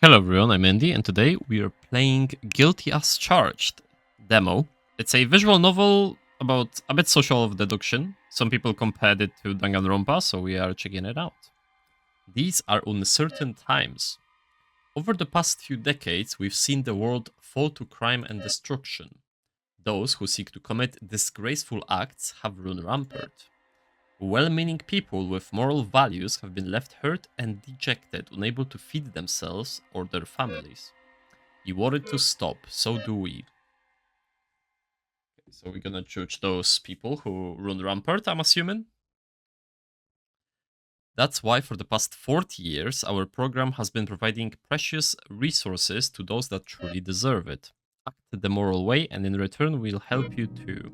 Hello everyone, I'm Andy, and today we are playing Guilty as Charged demo. It's a visual novel about a bit social deduction. Some people compared it to Danganronpa, so we are checking it out. These are uncertain times. Over the past few decades, we've seen the world fall to crime and destruction. Those who seek to commit disgraceful acts have run rampant. Well-meaning people with moral values have been left hurt and dejected, unable to feed themselves or their families. You want it to stop, so do we. Okay, so we're gonna judge those people who run rampart, I'm assuming. That's why for the past 40 years, our program has been providing precious resources to those that truly deserve it. Act the moral way, and in return, we'll help you too.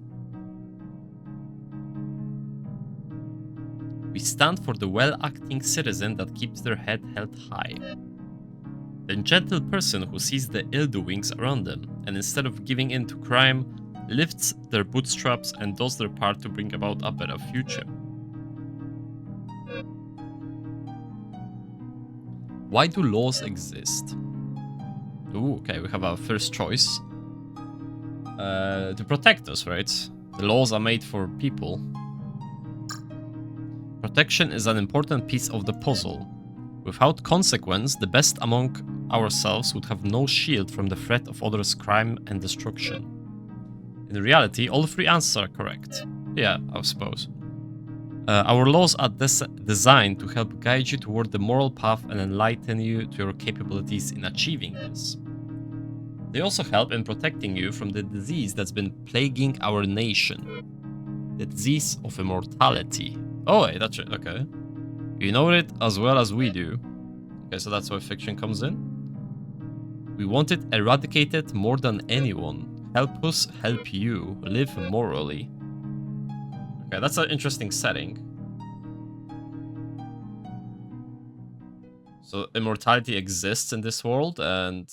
We stand for the well-acting citizen that keeps their head held high. The gentle person who sees the ill-doings around them, and instead of giving in to crime, lifts their bootstraps and does their part to bring about a better future. Why do laws exist? Ooh, okay, we have our first choice. To protect us, right? The laws are made for people. Protection is an important piece of the puzzle. Without consequence, the best among ourselves would have no shield from the threat of others' crime and destruction. In reality, all three answers are correct. Yeah, I suppose. Our laws are designed to help guide you toward the moral path and enlighten you to your capabilities in achieving this. They also help in protecting you from the disease that's been plaguing our nation. The disease of immortality. Oh, wait, that's it. Okay. You know it as well as we do. Okay, so that's where fiction comes in. We want it eradicated more than anyone. Help us help you live morally. Okay, that's an interesting setting. So immortality exists in this world, and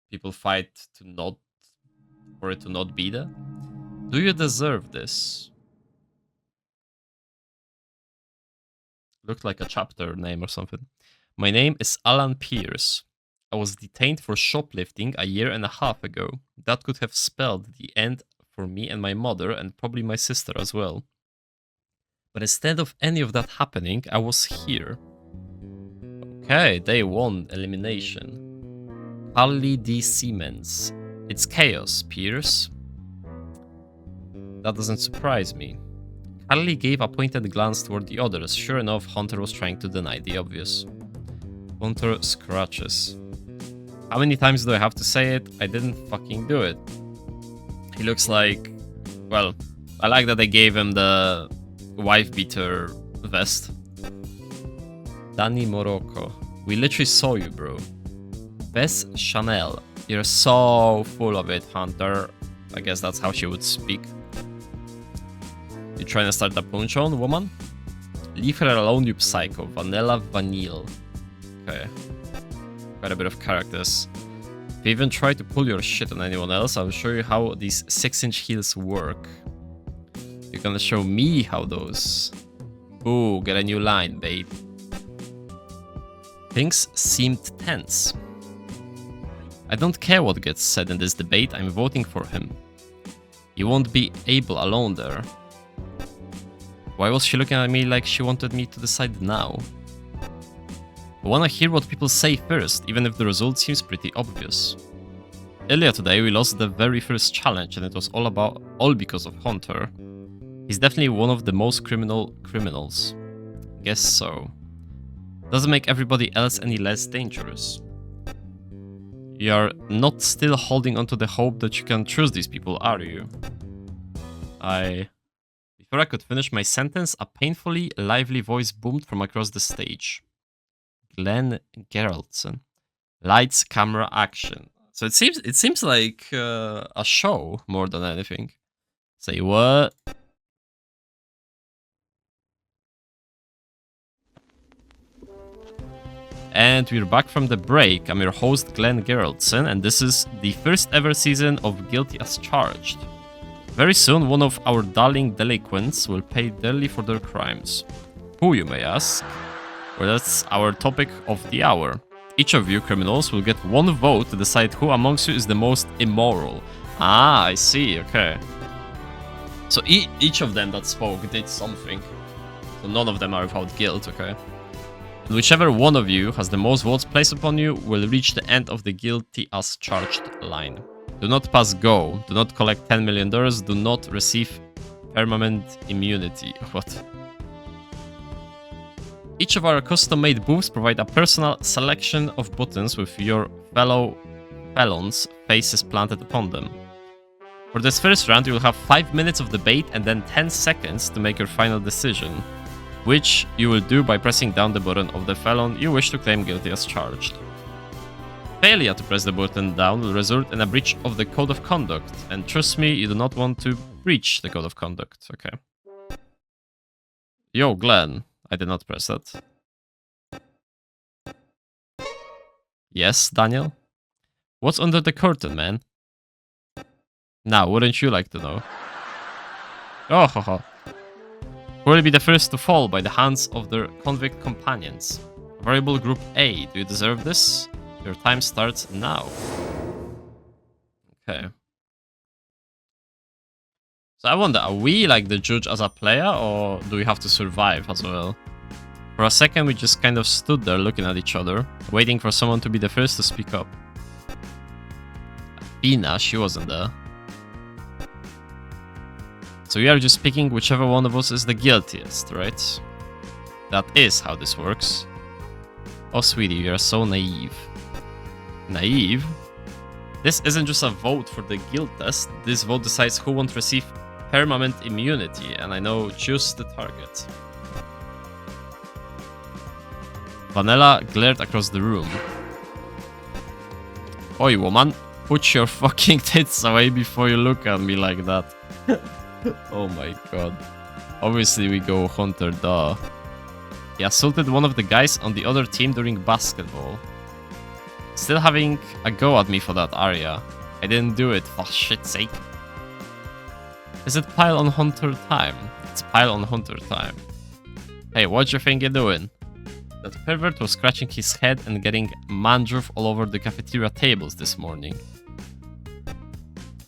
people fight for it to not be there. Do you deserve this? Looked like a chapter name or something. My name is Alan Pierce. I was detained for shoplifting 1.5 years ago. That could have spelled the end for me and my mother, and probably my sister as well. But instead of any of that happening, I was here. Okay, day 1, elimination. Carly D. Siemens. It's chaos, Pierce. That doesn't surprise me. Carly gave a pointed glance toward the others. Sure enough, Hunter was trying to deny the obvious. Hunter scratches. How many times do I have to say it? I didn't fucking do it. He looks like... Well, I like that they gave him the wife-beater vest. Danny Morocco. We literally saw you, bro. Bess Chanel. You're so full of it, Hunter. I guess that's how she would speak. You trying to start a punch on, woman? Leave her alone, you psycho. Vanilla Vanille. Okay. Quite a bit of characters. If you even try to pull your shit on anyone else, I'll show you how these 6-inch heels work. You're gonna show me how those... Ooh, get a new line, babe. Things seemed tense. I don't care what gets said in this debate, I'm voting for him. You won't be able alone there. Why was she looking at me like she wanted me to decide now? I wanna hear what people say first, even if the result seems pretty obvious. Earlier today, we lost the very first challenge, and it was all because of Hunter. He's definitely one of the most criminals. Guess so. Doesn't make everybody else any less dangerous. You're not still holding onto the hope that you can trust these people, are you? Before I could finish my sentence, a painfully lively voice boomed from across the stage. Glenn Geraldson. Lights, camera, action. So it seems like a show more than anything. Say what? And we're back from the break. I'm your host, Glenn Geraldson, and this is the first ever season of Guilty as Charged. Very soon, one of our darling delinquents will pay dearly for their crimes. Who, you may ask? Well, that's our topic of the hour. Each of you criminals will get one vote to decide who amongst you is the most immoral. Ah, I see, okay. So each of them that spoke did something. So none of them are without guilt, okay? And whichever one of you has the most votes placed upon you will reach the end of the guilty as charged line. Do not pass go. Do not collect $10 million. Do not receive permanent immunity. What? Each of our custom-made booths provide a personal selection of buttons with your fellow felons' faces planted upon them. For this first round, you will have 5 minutes of debate and then 10 seconds to make your final decision, which you will do by pressing down the button of the felon you wish to claim guilty as charged. Failure to press the button down will result in a breach of the code of conduct, and trust me, you do not want to breach the code of conduct. Okay. Yo, Glenn. I did not press that. Yes, Daniel? What's under the curtain, man? Now, wouldn't you like to know? Oh, haha. Who will be the first to fall by the hands of their convict companions? Variable Group A, do you deserve this? Your time starts now. Okay. So I wonder, are we like the judge as a player, or do we have to survive as well? For a second, we just kind of stood there looking at each other, waiting for someone to be the first to speak up. Athena, she wasn't there. So we are just picking whichever one of us is the guiltiest, right? That is how this works. Oh, sweetie, you are so naive. Naive? This isn't just a vote for the guilt test. This vote decides who won't receive permanent immunity, and I know just the target. Vanilla glared across the room. Oi, woman, put your fucking tits away before you look at me like that. Oh my god. Obviously we go Hunter, duh. He assaulted one of the guys on the other team during basketball. Still having a go at me for that area. I didn't do it, for shit's sake. Is it pile on Hunter time? It's pile on Hunter time. Hey, what you think you're doing? That pervert was scratching his head and getting mandruff all over the cafeteria tables this morning.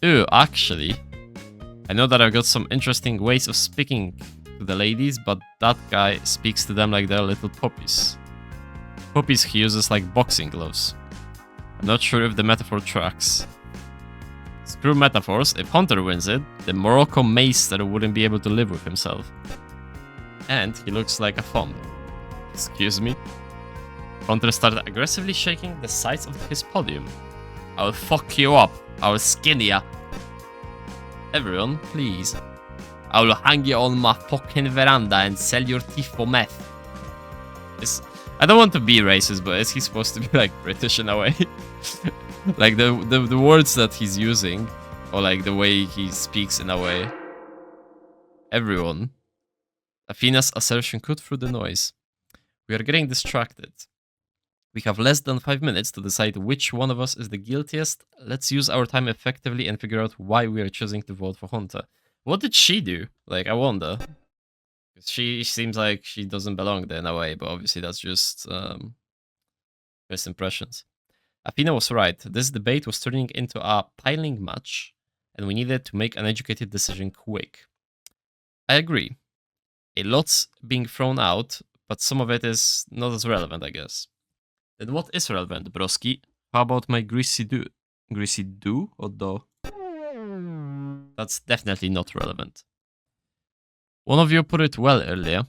Ew, actually. I know that I've got some interesting ways of speaking to the ladies, but that guy speaks to them like they're little puppies. Puppies he uses like boxing gloves. I'm not sure if the metaphor tracks. Screw metaphors, if Hunter wins it, the Morocco Meister wouldn't be able to live with himself. And he looks like a thumb. Excuse me? Hunter started aggressively shaking the sides of his podium. I'll fuck you up. I'll skin ya. Everyone, please. I will hang you on my fucking veranda and sell your teeth for meth. I don't want to be racist, but is he supposed to be like British in a way? Like the words that he's using, or like the way he speaks in a way. Everyone. Athena's assertion cut through the noise. We are getting distracted. We have less than 5 minutes to decide which one of us is the guiltiest. Let's use our time effectively and figure out why we are choosing to vote for Hunter. What did she do? Like, I wonder. She seems like she doesn't belong there in a way, but obviously that's just first impressions. Athena was right. This debate was turning into a piling match, and we needed to make an educated decision quick. I agree. A lot's being thrown out, but some of it is not as relevant, I guess. Then what is relevant, broski? How about my greasy do? Greasy do or do? That's definitely not relevant. One of you put it well earlier.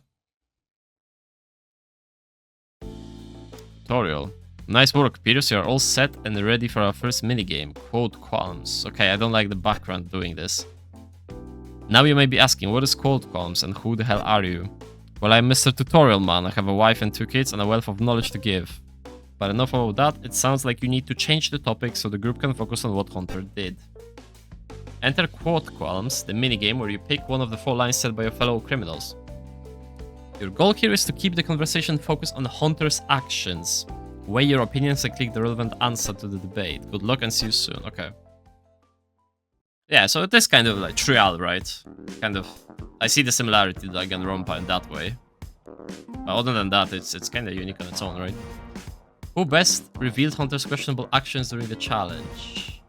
Tutorial. Nice work, Pierce. You are all set and ready for our first minigame. Quote qualms. Okay, I don't like the background doing this. Now you may be asking, what is quote qualms and who the hell are you? Well, I'm Mr. Tutorial Man. I have a wife and 2 kids and a wealth of knowledge to give. But enough about that, it sounds like you need to change the topic so the group can focus on what Hunter did. Enter Quote Qualms, the minigame where you pick one of the 4 lines said by your fellow criminals. Your goal here is to keep the conversation focused on Hunter's actions. Weigh your opinions and click the relevant answer to the debate. Good luck and see you soon. Okay. Yeah, so it is kind of like trial, right? Kind of. I see the similarity to Danganronpa in that way. But other than that, it's kind of unique on its own, right? Who best revealed Hunter's questionable actions during the challenge?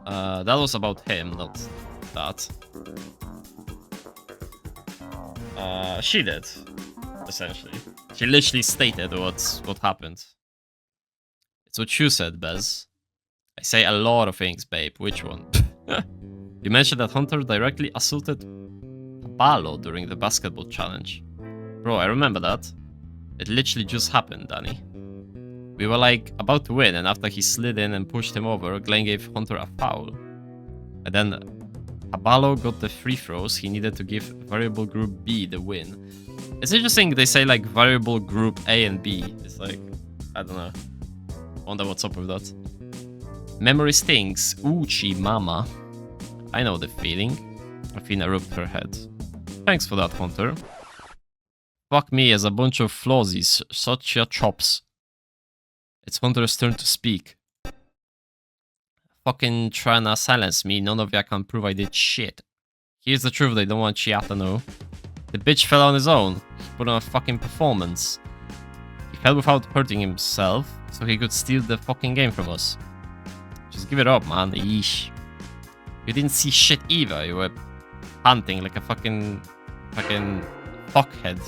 That was about him, not that. She did, essentially. She literally stated what happened. It's what you said, Bez. I say a lot of things, babe. Which one? You mentioned that Hunter directly assaulted Balo during the basketball challenge. Bro, I remember that. It literally just happened, Danny. We were like about to win, and after he slid in and pushed him over, Glenn gave Hunter a foul. And then Abalo got the free throws he needed to give variable group B the win. It's interesting they say like variable group A and B. It's like, I don't know. Wonder what's up with that. Memory stinks. Uchi mama. I know the feeling. Athena rubbed her head. Thanks for that, Hunter. Fuck me as a bunch of flawsies. Such your chops. It's Hunter's turn to speak. Fucking trying to silence me. None of ya can prove I did shit. Here's the truth they don't want Chia to know. The bitch fell on his own. He put on a fucking performance. He fell without hurting himself, so he could steal the fucking game from us. Just give it up, man. Yeesh. You didn't see shit either. You were hunting like a fucking fuckhead.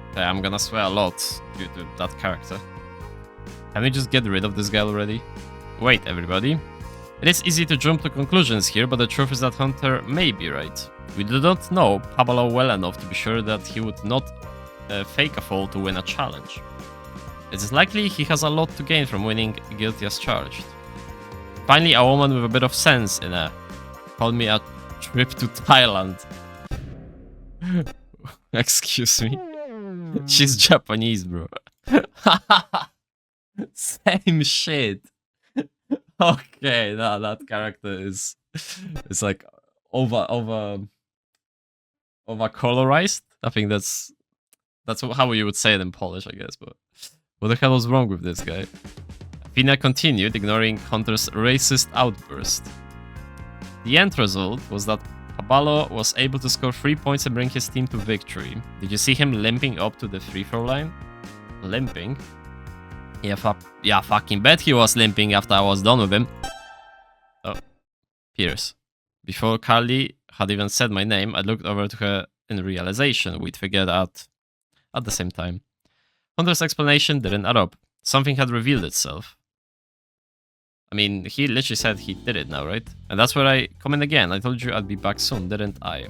Okay, I'm gonna swear a lot due to that character. Can we just get rid of this guy already? Wait, everybody. It is easy to jump to conclusions here, but the truth is that Hunter may be right. We do not know Pablo well enough to be sure that he would not fake a fall to win a challenge. It is likely he has a lot to gain from winning guilty as charged. Finally, a woman with a bit of sense in her called me a trip to Thailand. Excuse me. She's Japanese, bro. Same shit. Okay, no, that character is like over colorized. I think that's how you would say it in Polish, I guess. But what the hell was wrong with this guy? Fina continued, ignoring Hunter's racist outburst. The end result was that Pabalo was able to score 3 points and bring his team to victory. Did you see him limping up to the free throw line? Limping? Yeah, fucking bet he was limping after I was done with him. Oh, Pierce. Before Carly had even said my name, I looked over to her in realization we'd figured out at the same time. Hunter's explanation didn't add up. Something had revealed itself. I mean, he literally said he did it now, right? And that's where I come in again. I told you I'd be back soon, didn't I?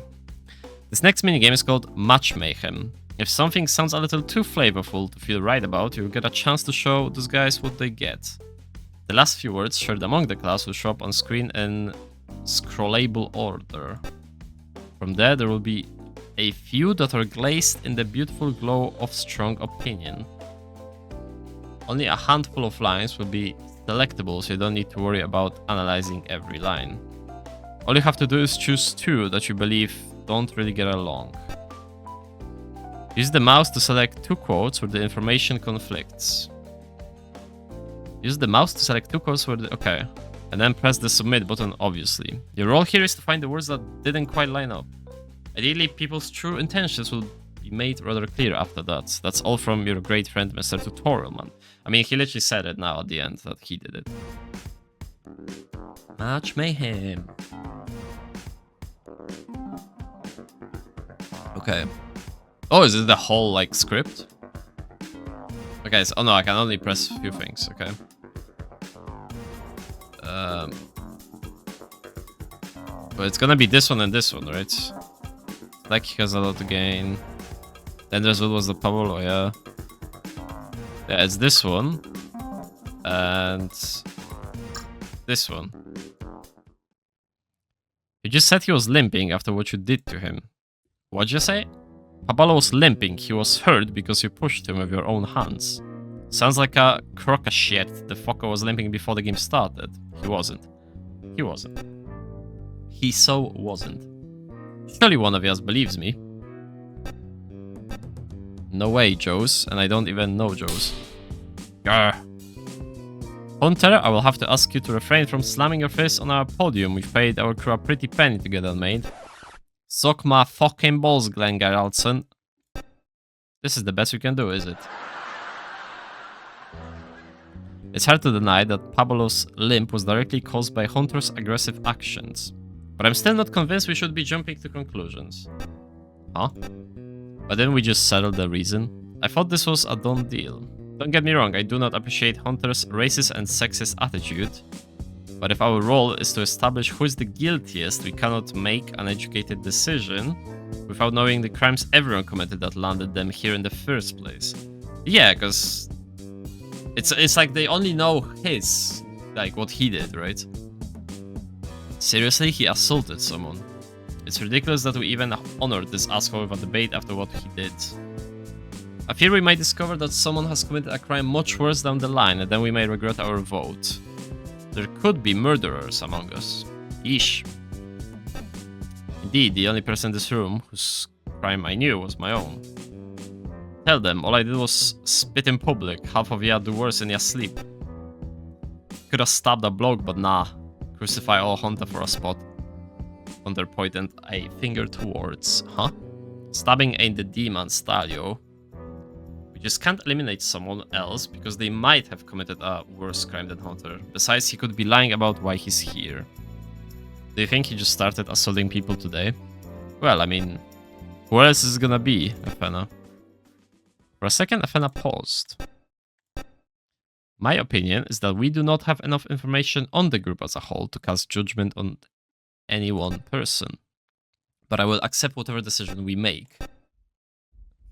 This next minigame is called Match Mayhem. If something sounds a little too flavorful to feel right about, you'll get a chance to show those guys what they get. The last few words shared among the class will show up on screen in scrollable order. From there will be a few that are glazed in the beautiful glow of strong opinion. Only a handful of lines will be selectable, so you don't need to worry about analyzing every line. All you have to do is choose two that you believe don't really get along. Use the mouse to select two quotes where the information conflicts. Use the mouse to select two quotes where okay. And then press the submit button, obviously. Your role here is to find the words that didn't quite line up. Ideally, people's true intentions will be made rather clear after that. That's all from your great friend, Mr. Tutorialman. I mean, he literally said it now at the end that he did it. Match Mayhem. Okay. Oh, is it the whole, like, script? Okay, so, oh no, I can only press a few things, okay. But it's gonna be this one and this one, right? Like, he has a lot to gain. Then there's what was the Pablo, yeah. Yeah, it's this one. And this one. You just said he was limping after what you did to him. What'd you say? Pablo was limping. He was hurt because you pushed him with your own hands. Sounds like a crock of shit. The fucker was limping before the game started. He wasn't. He wasn't. He so wasn't. Surely one of yours believes me. No way, Joes. And I don't even know Joes. Grr. Hunter, I will have to ask you to refrain from slamming your fist on our podium. We've paid our crew a pretty penny to get that made. Suck my fucking balls, Glenn Geraldson. This is the best we can do, is it? It's hard to deny that Pablo's limp was directly caused by Hunter's aggressive actions. But I'm still not convinced we should be jumping to conclusions. Huh? But then we just settled the reason? I thought this was a done deal. Don't get me wrong, I do not appreciate Hunter's racist and sexist attitude. But if our role is to establish who is the guiltiest, we cannot make an educated decision without knowing the crimes everyone committed that landed them here in the first place. Yeah, because it's like they only know his, like what he did, right? Seriously, he assaulted someone. It's ridiculous that we even honored this asshole with a debate after what he did. I fear we might discover that someone has committed a crime much worse down the line, and then we may regret our vote. There could be murderers among us. Yeesh. Indeed, the only person in this room whose crime I knew was my own. Tell them, all I did was spit in public. Half of you had the worse in your sleep. Could have stabbed a bloke, but nah. Crucify all Hunter for a spot. Hunter pointed a finger towards. Huh? Stabbing ain't the demon style, yo. We just can't eliminate someone else because they might have committed a worse crime than Hunter. Besides, he could be lying about why he's here. Do you think he just started assaulting people today? Well, I mean, who else is gonna be, Athena? For a second, Athena paused. My opinion is that we do not have enough information on the group as a whole to cast judgment on any one person. But I will accept whatever decision we make.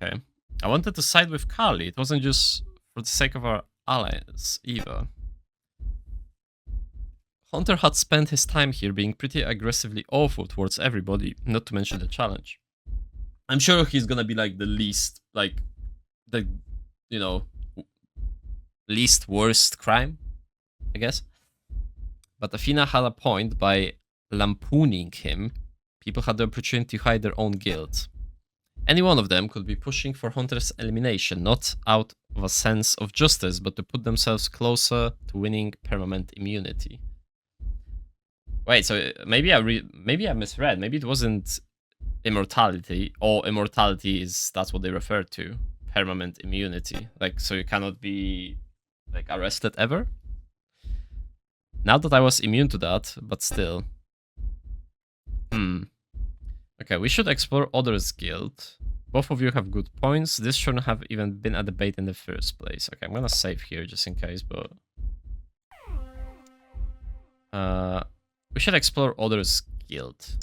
Okay. I wanted to side with Carly. It wasn't just for the sake of our alliance, either. Hunter had spent his time here being pretty aggressively awful towards everybody, not to mention the challenge. I'm sure he's gonna be like the least, like, the, you know, least worst crime, I guess. But Athena had a point. By lampooning him, people had the opportunity to hide their own guilt. Any one of them could be pushing for Hunter's elimination, not out of a sense of justice, but to put themselves closer to winning permanent immunity. Wait, so maybe I misread. Maybe it wasn't immortality, or immortality is, that's what they refer to. Permanent immunity. Like, so you cannot be, like, arrested ever? Not that I was immune to that, but still. Okay, we should explore others' guilt. Both of you have good points. This shouldn't have even been a debate in the first place. Okay, I'm gonna save here just in case, but... we should explore others' guilt.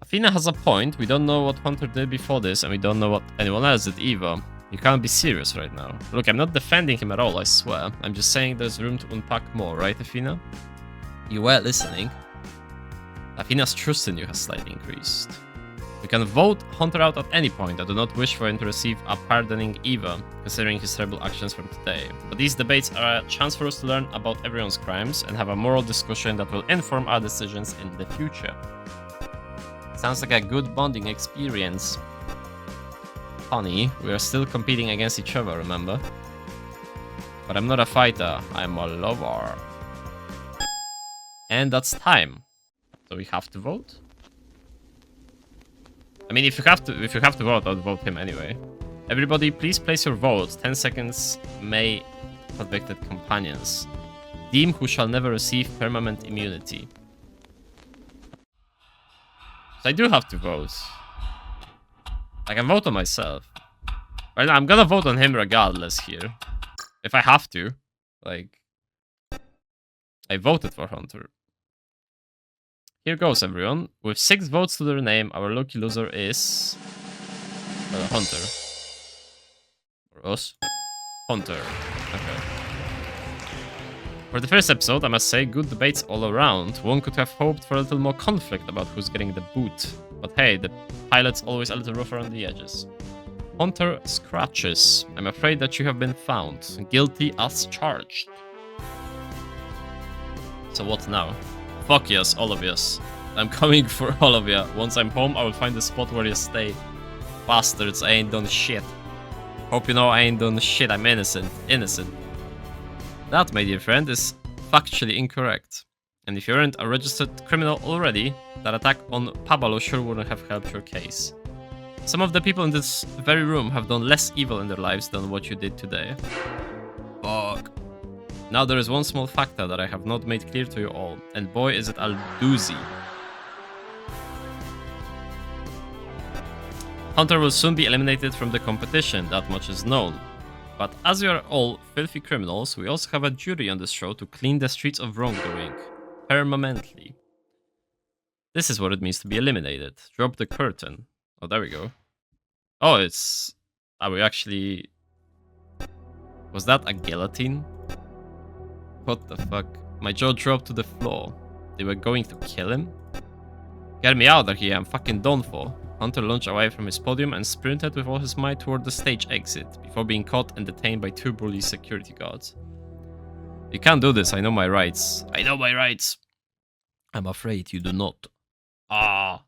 Athena has a point. We don't know what Hunter did before this, and we don't know what anyone else did either. You can't be serious right now. Look, I'm not defending him at all, I swear. I'm just saying there's room to unpack more, right, Athena? You were listening. Athena's trust in you has slightly increased. You can vote Hunter out at any point. I do not wish for him to receive a pardoning either, considering his terrible actions from today. But these debates are a chance for us to learn about everyone's crimes and have a moral discussion that will inform our decisions in the future. Sounds like a good bonding experience. Honey, we are still competing against each other, remember? But I'm not a fighter, I'm a lover. And that's time. So we have to vote? I mean, if you have to vote, I'll vote him anyway. Everybody, please place your votes. 10 seconds may convicted companions. Deem who shall never receive permanent immunity. So I do have to vote. I can vote on myself. Right now, I'm gonna vote on him regardless here. If I have to. Like, I voted for Hunter. Here goes, everyone. With 6 votes to their name, our lucky loser is... Hunter. Or us? Hunter. Okay. For the first episode, I must say, good debates all around. One could have hoped for a little more conflict about who's getting the boot. But hey, the pilot's always a little rough around the edges. Hunter scratches. I'm afraid that you have been found. Guilty as charged. So what now? Fuck yes, all of yes. I'm coming for all of you. Once I'm home, I will find the spot where you stay. Bastards, I ain't done shit. Hope you know I ain't done shit, I'm innocent. Innocent. That, my dear friend, is factually incorrect. And if you aren't a registered criminal already, that attack on Pablo sure wouldn't have helped your case. Some of the people in this very room have done less evil in their lives than what you did today. Fuck. Now there is one small factor that I have not made clear to you all, and boy is it a doozy. Hunter will soon be eliminated from the competition, that much is known. But as we are all filthy criminals, we also have a duty on this show to clean the streets of wrongdoing. Permanently. This is what it means to be eliminated. Drop the curtain. Oh, there we go. Oh, it's... Are we actually... Was that a guillotine? What the fuck? My jaw dropped to the floor. They were going to kill him? Get me out of here, I'm fucking done for. Hunter launched away from his podium and sprinted with all his might toward the stage exit, before being caught and detained by 2 burly security guards. You can't do this, I know my rights. I know my rights! I'm afraid you do not. Ah!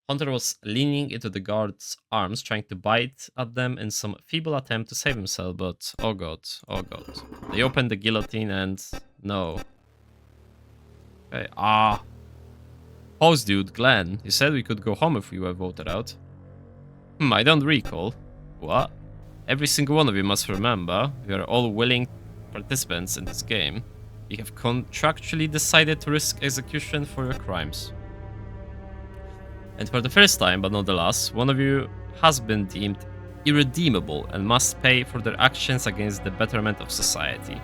Hunter was leaning into the guard's arms, trying to bite at them in some feeble attempt to save himself, but oh god, oh god. They opened the guillotine and... no. Okay, ah! Pause, dude, Glenn. You said we could go home if we were voted out. I don't recall. What? Every single one of you must remember, we are all willing participants in this game. You have contractually decided to risk execution for your crimes. And for the first time, but not the last, one of you has been deemed irredeemable and must pay for their actions against the betterment of society.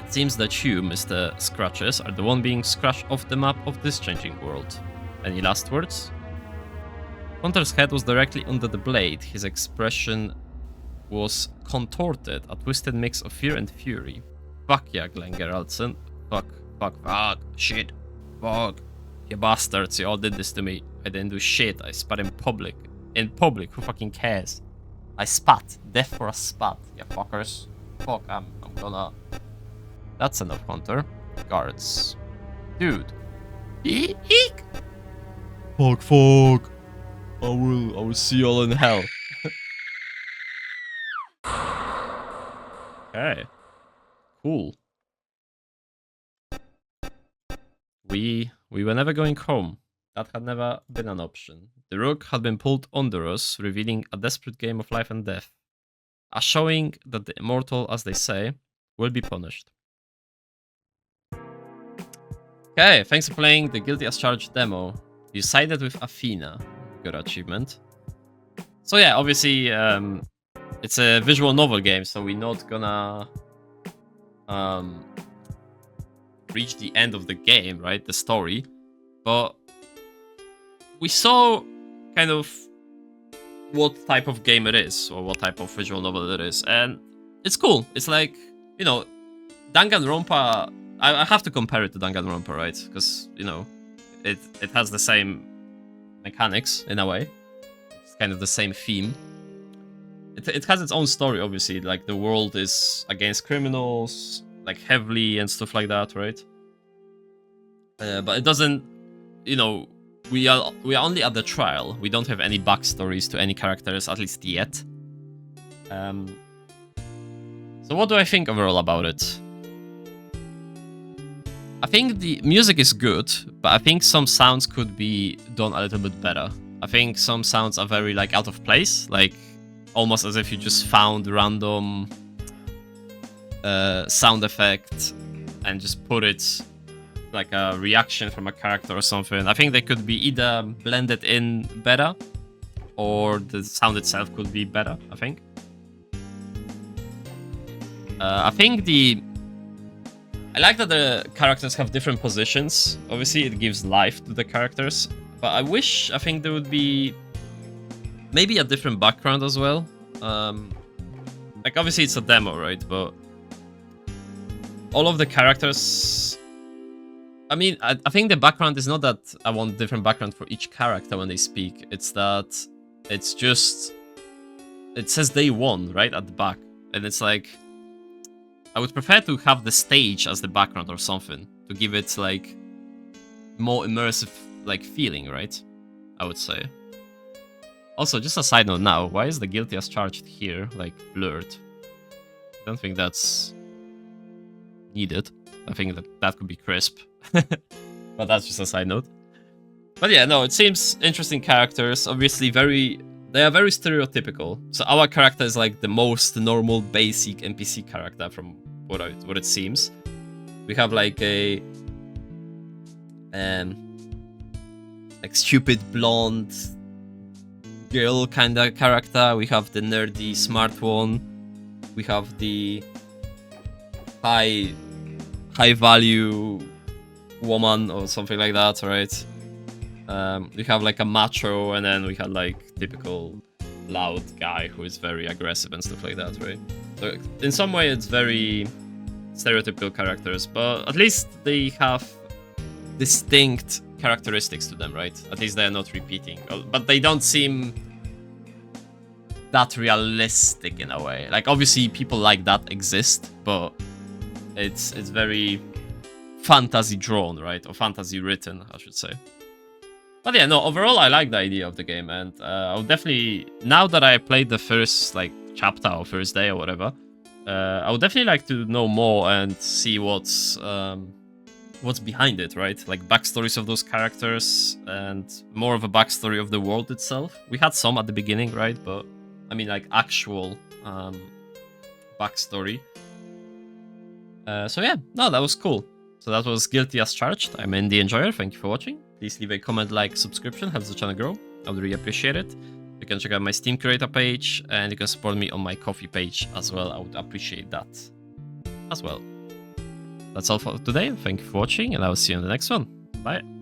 It seems that you, Mr. Scratches, are the one being scratched off the map of this changing world. Any last words? Hunter's head was directly under the blade. His expression was contorted, a twisted mix of fear and fury. Fuck yeah, Glenn Geraldson. Fuck, fuck, fuck, shit, fuck. You bastards, you all did this to me. I didn't do shit, I spat in public. In public, who fucking cares? I spat. Death for a spat, you fuckers. Fuck, I'm gonna... That's enough, Hunter. Guards. Dude. Eek! Fuck, fuck. I will see you all in hell. Okay. Cool. We were never going home. That had never been an option. The rug had been pulled under us, revealing a desperate game of life and death. A showing that the immortal, as they say, will be punished. Okay, thanks for playing the Guilty as Charged demo. You sided with Athena. Good achievement. So yeah, obviously, it's a visual novel game, so we're not gonna reach the end of the game, right? The story. But we saw kind of what type of game it is, or what type of visual novel it is. And it's cool. It's like, you know, Danganronpa... I have to compare it to Danganronpa, right? Because, you know, it has the same mechanics, in a way. It's kind of the same theme. It has its own story, obviously. Like, the world is against criminals, like, heavily and stuff like that, right? But it doesn't, you know, we are only at the trial. We don't have any backstories to any characters, at least yet. So what do I think overall about it? I think the music is good, but I think some sounds could be done a little bit better. I think some sounds are very, like, out of place, like, almost as if you just found random sound effect and just put it like a reaction from a character or something. I think they could be either blended in better, or the sound itself could be better, I think. I like that the characters have different positions. Obviously, it gives life to the characters. But I think there would be maybe a different background as well. Like, obviously, it's a demo, right? But all of the characters... I mean, I think the background is not that I want different background for each character when they speak. It's that it's just... It says day one, right? At the back. And it's like... I would prefer to have the stage as the background or something, to give it, like, more immersive, like, feeling, right? I would say. Also, just a side note now, why is the Guilty as Charged here, like, blurred? I don't think that's needed. I think that could be crisp. But that's just a side note. But yeah, no, it seems interesting characters. Obviously, very they are very stereotypical. So our character is like the most normal, basic NPC character from what it seems. We have like a like stupid blonde girl kind of character. We have the nerdy smart one. We have the high value woman or something like that, right? We have like a macho, and then we have like typical loud guy who is very aggressive and stuff like that, right? So in some way it's very stereotypical characters, but at least they have distinct characteristics to them, right? At least they're not repeating, but they don't seem that realistic in a way. Like obviously people like that exist, but it's very fantasy drawn, right? Or fantasy written, I should say. But yeah, no, overall I like the idea of the game, and I'll definitely, now that I played the first like chapter or first day or whatever, I would definitely like to know more and see what's behind it, right? Like backstories of those characters and more of a backstory of the world itself. We had some at the beginning, right? But I mean like actual backstory. So yeah, no, that was cool. So that was Guilty as Charged. I'm Andy Enjoyer. Thank you for watching. Please leave a comment, like, subscription, helps the channel grow. I would really appreciate it. You can check out my Steam creator page, and you can support me on my Ko-fi page as well. I would appreciate that as well. That's all for today. Thank you for watching, and I will see you in the next one. Bye.